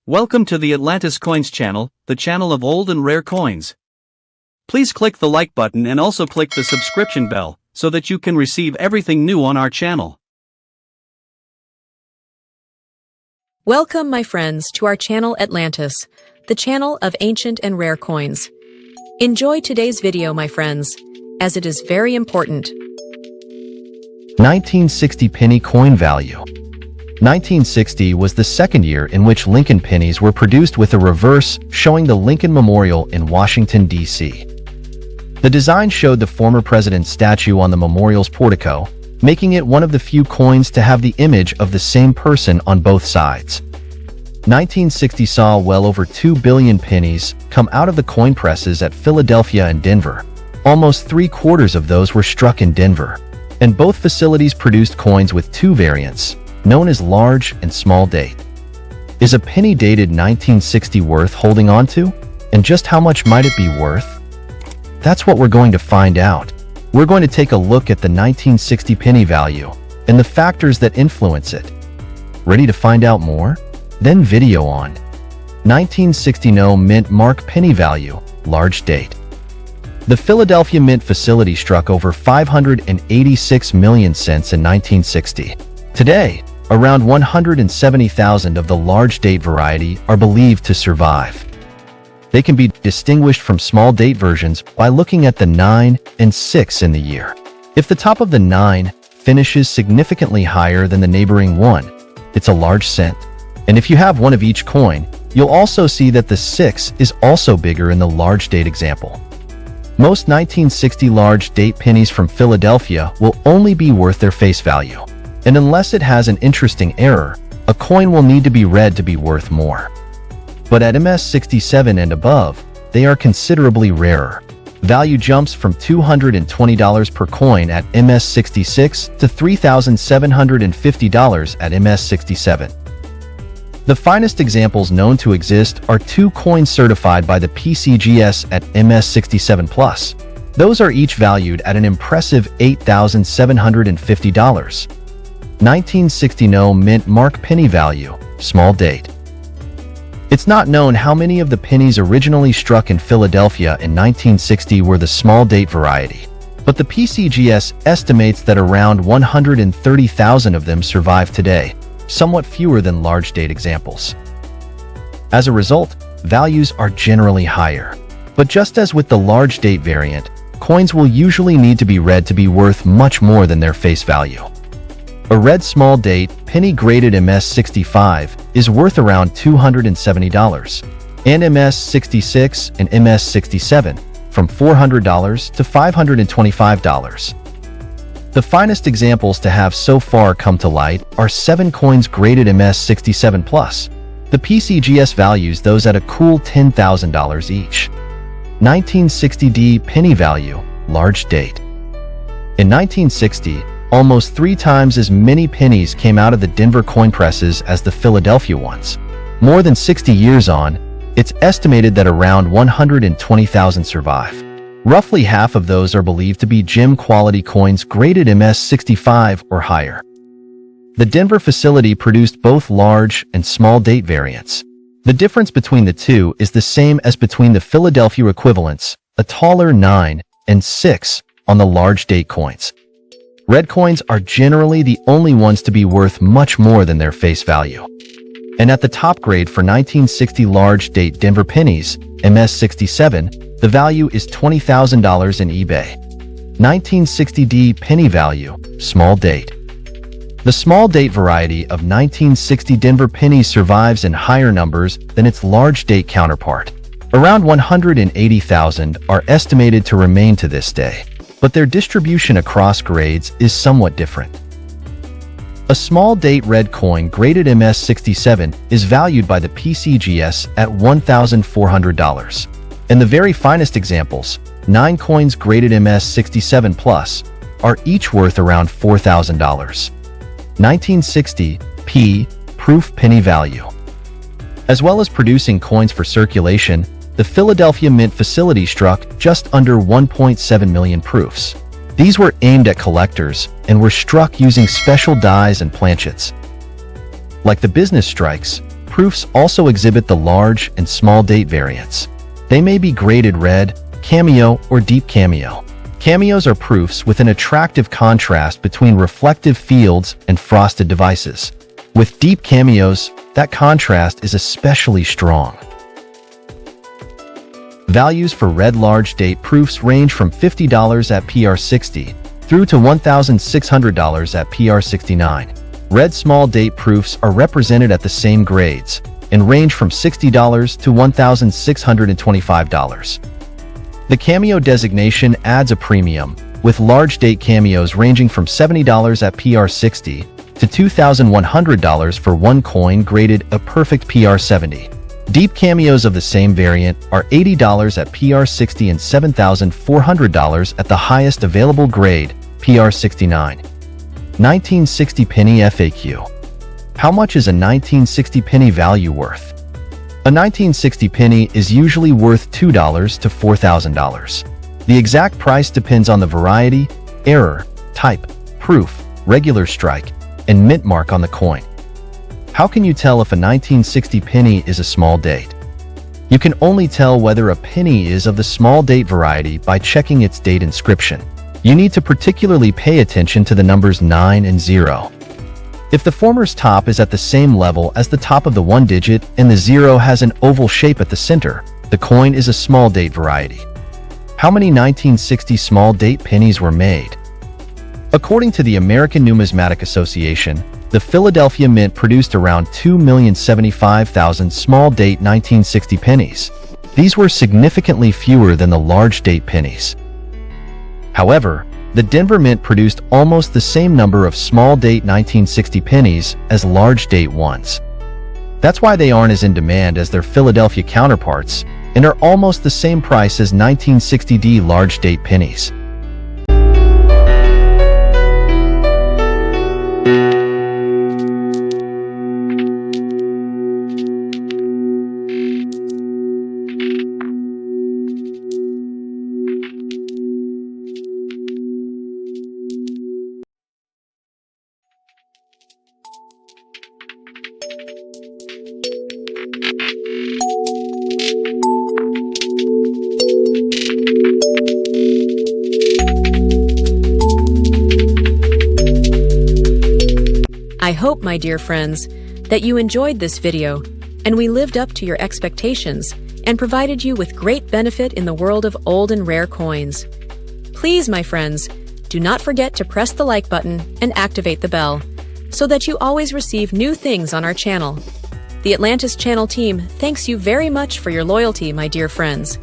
Welcome to the Atlantis Coins channel, the channel of old and rare coins. Please click the like button and also click the subscription bell, so that you can receive everything new on our channel. Welcome, my friends, to our channel Atlantis, the channel of ancient and rare coins. Enjoy today's video, my friends, as it is very important. 1960 penny coin value. 1960 was the second year in which Lincoln pennies were produced with a reverse showing the Lincoln Memorial in Washington, D.C. The design showed the former president's statue on the memorial's portico, making it one of the few coins to have the image of the same person on both sides. 1960 saw well over 2 billion pennies come out of the coin presses at Philadelphia and Denver. Almost 3/4 of those were struck in Denver, and both facilities produced coins with two variants, known as large and small date. Is a penny dated 1960 worth holding on to? And just how much might it be worth? That's what we're going to find out. We're going to take a look at the 1960 penny value and the factors that influence it. Ready to find out more? Then video on. 1960 No Mint Mark Penny Value, Large Date. The Philadelphia Mint facility struck over 586 million cents in 1960. Today, around 170,000 of the large date variety are believed to survive. They can be distinguished from small date versions by looking at the 9 and 6 in the year. If the top of the 9 finishes significantly higher than the neighboring 1, it's a large cent. And if you have one of each coin, you'll also see that the 6 is also bigger in the large date example. Most 1960 large date pennies from Philadelphia will only be worth their face value. And unless it has an interesting error, a coin will need to be read to be worth more. But at MS67 and above, they are considerably rarer. Value jumps from $220 per coin at MS66 to $3,750 at MS67. The finest examples known to exist are two coins certified by the PCGS at MS67+. Those are each valued at an impressive $8,750. 1960 No Mint Mark Penny Value, Small Date. It's not known how many of the pennies originally struck in Philadelphia in 1960 were the small date variety, but the PCGS estimates that around 130,000 of them survive today, somewhat fewer than large date examples. As a result, values are generally higher. But just as with the large date variant, coins will usually need to be read to be worth much more than their face value. A red small date penny graded MS65 is worth around $270, and MS66 and MS67 from $400 to $525. The finest examples to have so far come to light are 7 coins graded MS67+. The PCGS values those at a cool $10,000 each. 1960 penny value, large date. In 1960, almost 3 times as many pennies came out of the Denver coin presses as the Philadelphia ones. More than 60 years on, it's estimated that around 120,000 survive. Roughly half of those are believed to be gem-quality coins graded MS65 or higher. The Denver facility produced both large and small date variants. The difference between the two is the same as between the Philadelphia equivalents, a taller 9 and 6 on the large date coins. Red coins are generally the only ones to be worth much more than their face value. And at the top grade for 1960 large date Denver pennies, MS67, the value is $20,000 in eBay. 1960 penny value, small date. The small date variety of 1960 Denver pennies survives in higher numbers than its large date counterpart. Around 180,000 are estimated to remain to this day, but their distribution across grades is somewhat different. A small date red coin graded MS67 is valued by the PCGS at $1,400. And the very finest examples, 9 coins graded MS67+, are each worth around $4,000. 1960 proof penny value. As well as producing coins for circulation, the Philadelphia Mint facility struck just under 1.7 million proofs. These were aimed at collectors and were struck using special dies and planchets. Like the business strikes, proofs also exhibit the large and small date variants. They may be graded red, cameo, or deep cameo. Cameos are proofs with an attractive contrast between reflective fields and frosted devices. With deep cameos, that contrast is especially strong. Values for red large date proofs range from $50 at PR60 through to $1,600 at PR69. Red small date proofs are represented at the same grades and range from $60 to $1,625. The cameo designation adds a premium, with large date cameos ranging from $70 at PR60 to $2,100 for one coin graded a perfect PR70. Deep cameos of the same variant are $80 at PR60 and $7,400 at the highest available grade, PR69. 1960 penny FAQ. How much is a 1960 penny value worth? A 1960 penny is usually worth $2 to $4,000. The exact price depends on the variety, error, type, proof, regular strike, and mint mark on the coin. How can you tell if a 1960 penny is a small date? You can only tell whether a penny is of the small date variety by checking its date inscription. You need to particularly pay attention to the numbers 9 and 0. If the former's top is at the same level as the top of the one digit and the 0 has an oval shape at the center, the coin is a small date variety. How many 1960 small date pennies were made? According to the American Numismatic Association, the Philadelphia Mint produced around 2,075,000 small date 1960 pennies. These were significantly fewer than the large date pennies. However, the Denver Mint produced almost the same number of small date 1960 pennies as large date ones. That's why they aren't as in demand as their Philadelphia counterparts and are almost the same price as 1960D large date pennies. I hope, my dear friends, that you enjoyed this video and we lived up to your expectations and provided you with great benefit in the world of old and rare coins. Please, my friends, do not forget to press the like button and activate the bell so that you always receive new things on our channel. The Atlantis Channel team thanks you very much for your loyalty, my dear friends.